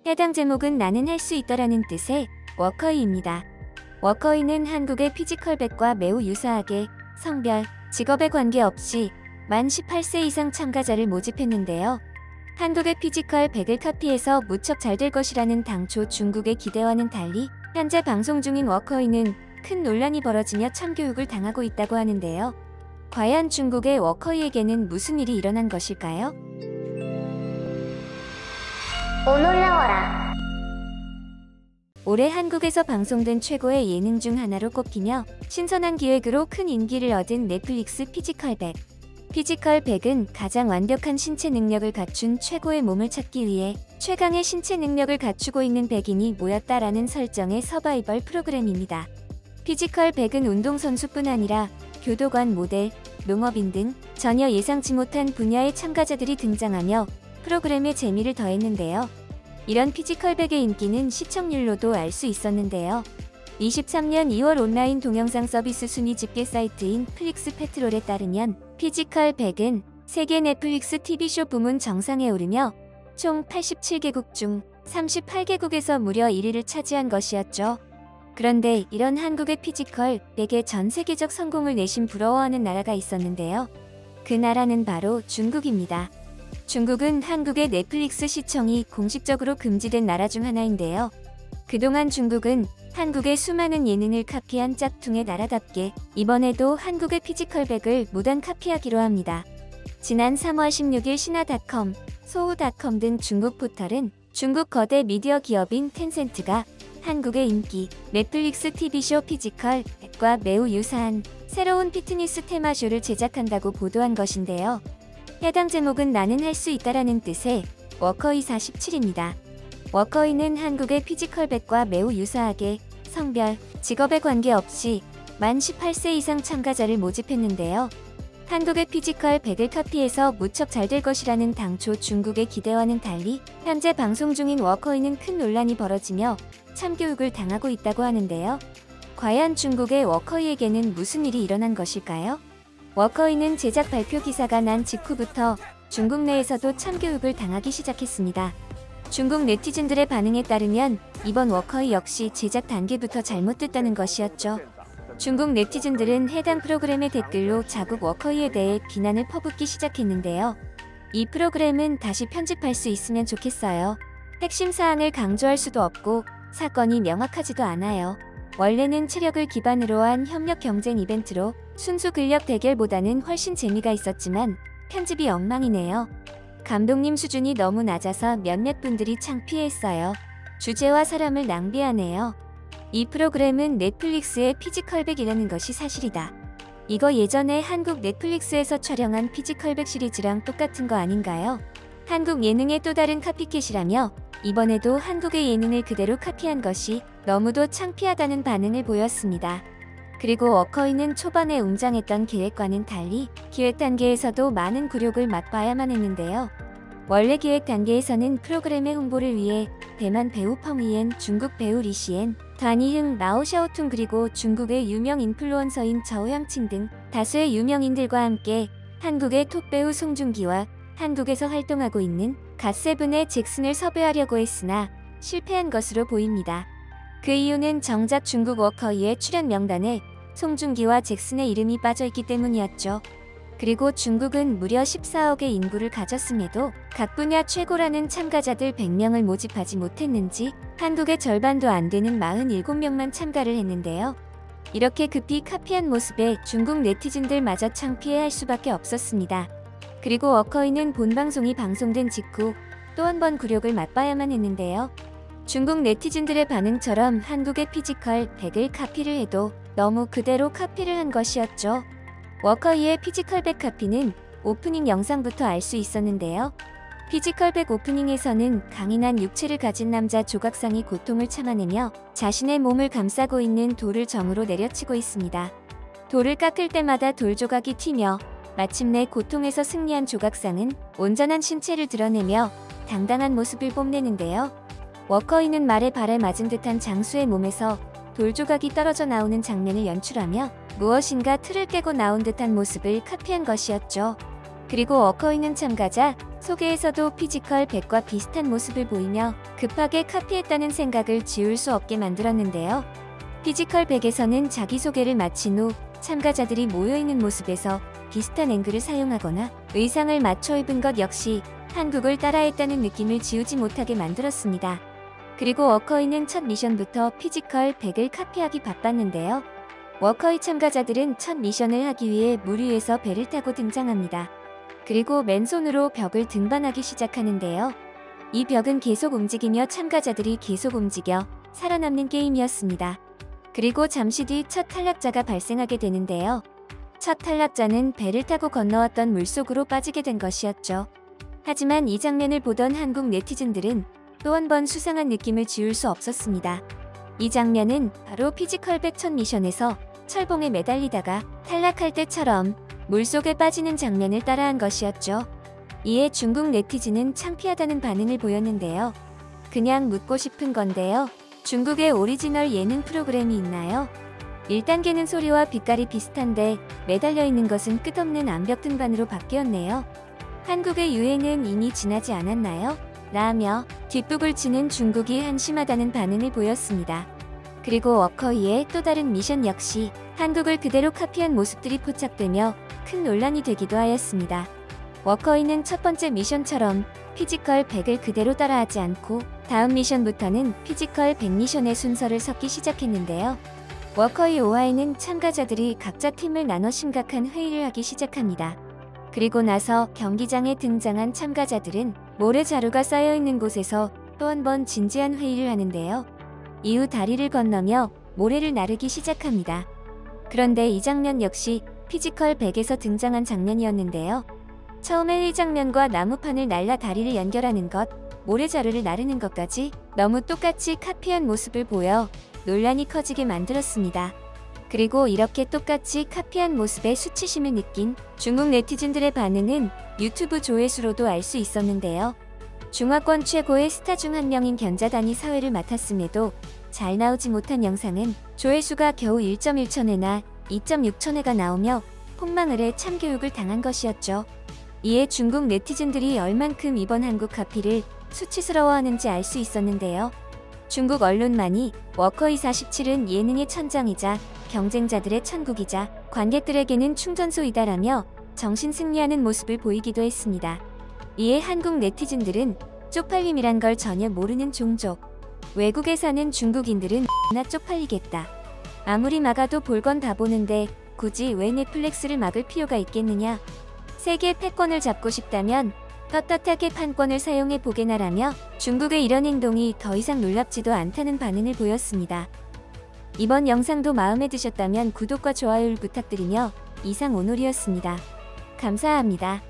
해당 제목은 나는 할 수 있다라는 뜻의 워커히입니다. 워커히는 한국의 피지컬백과 매우 유사하게 성별, 직업에 관계없이 만 18세 이상 참가자를 모집했는데요. 한국의 피지컬 100을 카피해서 무척 잘 될 것이라는 당초 중국의 기대와는 달리 현재 방송 중인 워커히는 큰 논란이 벌어지며 참교육을 당하고 있다고 하는데요. 과연 중국의 워커히에게는 무슨 일이 일어난 것일까요? 오놀라워라. 올해 한국에서 방송된 최고의 예능 중 하나로 꼽히며 신선한 기획으로 큰 인기를 얻은 넷플릭스 피지컬 100. 피지컬 100은 가장 완벽한 신체 능력을 갖춘 최고의 몸을 찾기 위해 최강의 신체 능력을 갖추고 있는 백인이 모였다라는 설정의 서바이벌 프로그램입니다. 피지컬 100은 운동선수뿐 아니라 교도관, 모델, 농업인 등 전혀 예상치 못한 분야의 참가자들이 등장하며 프로그램의 재미를 더했는데요. 이런 피지컬 100의 인기는 시청률로도 알 수 있었는데요. 23년 2월 온라인 동영상 서비스 순위 집계 사이트인 플릭스 페트롤에 따르면 피지컬 100은 세계 넷플릭스 TV쇼 부문 정상에 오르며 총 87개국 중 38개국에서 무려 1위를 차지한 것이었죠. 그런데 이런 한국의 피지컬 100의 전 세계적 성공을 내심 부러워하는 나라가 있었는데요. 그 나라는 바로 중국입니다. 중국은 한국의 넷플릭스 시청이 공식적으로 금지된 나라 중 하나인데요. 그동안 중국은 한국의 수많은 예능을 카피한 짝퉁의 나라답게 이번에도 한국의 피지컬 100을 무단 카피하기로 합니다. 지난 3월 16일 신화닷컴, 소우닷컴 등 중국 포털은 중국 거대 미디어 기업인 텐센트가 한국의 인기 넷플릭스 TV쇼 피지컬 100과 매우 유사한 새로운 피트니스 테마쇼를 제작한다고 보도한 것인데요. 해당 제목은 나는 할 수 있다라는 뜻의 워커히 47입니다. 워커히는 한국의 피지컬 100과 매우 유사하게 성별, 직업에 관계없이 만 18세 이상 참가자를 모집했는데요. 한국의 피지컬 100을 카피해서 무척 잘 될 것이라는 당초 중국의 기대와는 달리 현재 방송 중인 워커히는 큰 논란이 벌어지며 참교육을 당하고 있다고 하는데요. 과연 중국의 워커히에게는 무슨 일이 일어난 것일까요? 워커히는 제작 발표 기사가 난 직후부터 중국 내에서도 참교육을 당하기 시작했습니다. 중국 네티즌들의 반응에 따르면 이번 워커히 역시 제작 단계부터 잘못됐다는 것이었죠. 중국 네티즌들은 해당 프로그램의 댓글로 자국 워커히에 대해 비난을 퍼붓기 시작했는데요. 이 프로그램은 다시 편집할 수 있으면 좋겠어요. 핵심 사항을 강조할 수도 없고 사건이 명확하지도 않아요. 원래는 체력을 기반으로 한 협력 경쟁 이벤트로 순수 근력 대결보다는 훨씬 재미가 있었지만 편집이 엉망이네요. 감독님 수준이 너무 낮아서 몇몇 분들이 창피했어요. 주제와 사람을 낭비하네요. 이 프로그램은 넷플릭스의 피지컬 100이라는 것이 사실이다. 이거 예전에 한국 넷플릭스에서 촬영한 피지컬 100 시리즈랑 똑같은 거 아닌가요? 한국 예능의 또 다른 카피캣이라며 이번에도 한국의 예능을 그대로 카피한 것이 너무도 창피하다는 반응을 보였습니다. 그리고 워커히는 초반에 웅장했던 계획과는 달리 기획 단계에서도 많은 굴욕을 맛봐야만 했는데요. 원래 기획 단계에서는 프로그램의 홍보를 위해 대만 배우 펑이엔, 중국 배우 리시엔, 단이흥, 마오샤오퉁 그리고 중국의 유명 인플루언서인 저우향칭 등 다수의 유명인들과 함께 한국의 톱 배우 송중기와 한국에서 활동하고 있는 갓세븐의 잭슨을 섭외하려고 했으나 실패한 것으로 보입니다. 그 이유는 정작 중국 워커히의 출연 명단에 송중기와 잭슨의 이름이 빠져있기 때문이었죠. 그리고 중국은 무려 14억의 인구를 가졌음에도 각 분야 최고라는 참가자들 100명을 모집하지 못했는지 한국의 절반도 안 되는 47명만 참가를 했는데요. 이렇게 급히 카피한 모습에 중국 네티즌들마저 창피해할 수밖에 없었습니다. 그리고 워커히는 본방송이 방송된 직후 또 한 번 굴욕을 맛봐야만 했는데요. 중국 네티즌들의 반응처럼 한국의 피지컬 100을 카피를 해도 너무 그대로 카피를 한 것이었죠. 워커히의 피지컬 100 카피는 오프닝 영상부터 알 수 있었는데요. 피지컬 100 오프닝에서는 강인한 육체를 가진 남자 조각상이 고통을 참아내며 자신의 몸을 감싸고 있는 돌을 정으로 내려치고 있습니다. 돌을 깎을 때마다 돌 조각이 튀며 마침내 고통에서 승리한 조각상은 온전한 신체를 드러내며 당당한 모습을 뽐내는데요. 워커히는 말에 발에 맞은 듯한 장수의 몸에서 돌 조각이 떨어져 나오는 장면을 연출하며 무엇인가 틀을 깨고 나온 듯한 모습을 카피한 것이었죠. 그리고 워커이는 참가자 소개에서도 피지컬 100과 비슷한 모습을 보이며 급하게 카피했다는 생각을 지울 수 없게 만들었는데요. 피지컬 100에서는 자기소개를 마친 후 참가자들이 모여있는 모습에서 비슷한 앵글을 사용하거나 의상을 맞춰 입은 것 역시 한국을 따라했다는 느낌을 지우지 못하게 만들었습니다. 그리고 워커이는 첫 미션부터 피지컬 100을 카피하기 바빴는데요. 워커이 참가자들은 첫 미션을 하기 위해 물 위에서 배를 타고 등장합니다. 그리고 맨손으로 벽을 등반하기 시작하는데요. 이 벽은 계속 움직이며 참가자들이 계속 움직여 살아남는 게임이었습니다. 그리고 잠시 뒤 첫 탈락자가 발생하게 되는데요. 첫 탈락자는 배를 타고 건너왔던 물속으로 빠지게 된 것이었죠. 하지만 이 장면을 보던 한국 네티즌들은 또 한 번 수상한 느낌을 지울 수 없었습니다. 이 장면은 바로 피지컬 100 첫 미션에서 철봉에 매달리다가 탈락할 때처럼 물속에 빠지는 장면을 따라한 것이었죠. 이에 중국 네티즌은 창피하다는 반응을 보였는데요. 그냥 묻고 싶은 건데요. 중국의 오리지널 예능 프로그램이 있나요? 1단계는 소리와 빛깔이 비슷한데 매달려 있는 것은 끝없는 암벽 등반으로 바뀌었네요. 한국의 유행은 이미 지나지 않았나요? 라며 뒷북을 치는 중국이 한심하다는 반응을 보였습니다. 그리고 워커이의 또 다른 미션 역시 한국을 그대로 카피한 모습들이 포착되며 큰 논란이 되기도 하였습니다. 워커이는 첫 번째 미션처럼 피지컬 100을 그대로 따라하지 않고 다음 미션부터는 피지컬 100 미션의 순서를 섞기 시작했는데요. 워커이 OI는 참가자들이 각자 팀을 나눠 심각한 회의를 하기 시작합니다. 그리고 나서 경기장에 등장한 참가자들은 모래자루가 쌓여있는 곳에서 또 한 번 진지한 회의를 하는데요. 이후 다리를 건너며 모래를 나르기 시작합니다. 그런데 이 장면 역시 피지컬 100에서 등장한 장면이었는데요. 처음에 이 장면과 나무판을 날라 다리를 연결하는 것, 모래자루를 나르는 것까지 너무 똑같이 카피한 모습을 보여 논란이 커지게 만들었습니다. 그리고 이렇게 똑같이 카피한 모습에 수치심을 느낀 중국 네티즌들의 반응은 유튜브 조회수로도 알 수 있었는데요. 중화권 최고의 스타 중 한 명인 견자단이 사회를 맡았음에도 잘 나오지 못한 영상은 조회수가 겨우 1.1천회나 2.6천회가 나오며 폭망을 해 참교육을 당한 것이었죠. 이에 중국 네티즌들이 얼만큼 이번 한국 카피를 수치스러워하는지 알 수 있었는데요. 중국 언론만이 워커이 47은 예능의 천장이자 경쟁자들의 천국이자 관객들에게는 충전소이다라며 정신 승리하는 모습을 보이기도 했습니다. 이에 한국 네티즌들은 쪽팔림이란 걸 전혀 모르는 종족. 외국에 사는 중국인들은 나 쪽팔리겠다. 아무리 막아도 볼 건 다 보는데 굳이 왜 넷플릭스를 막을 필요가 있겠느냐. 세계 패권을 잡고 싶다면 떳떳하게 판권을 사용해 보게나라며 중국의 이런 행동이 더 이상 놀랍지도 않다는 반응을 보였습니다. 이번 영상도 마음에 드셨다면 구독과 좋아요를 부탁드리며 이상 오놀이었습니다. 감사합니다.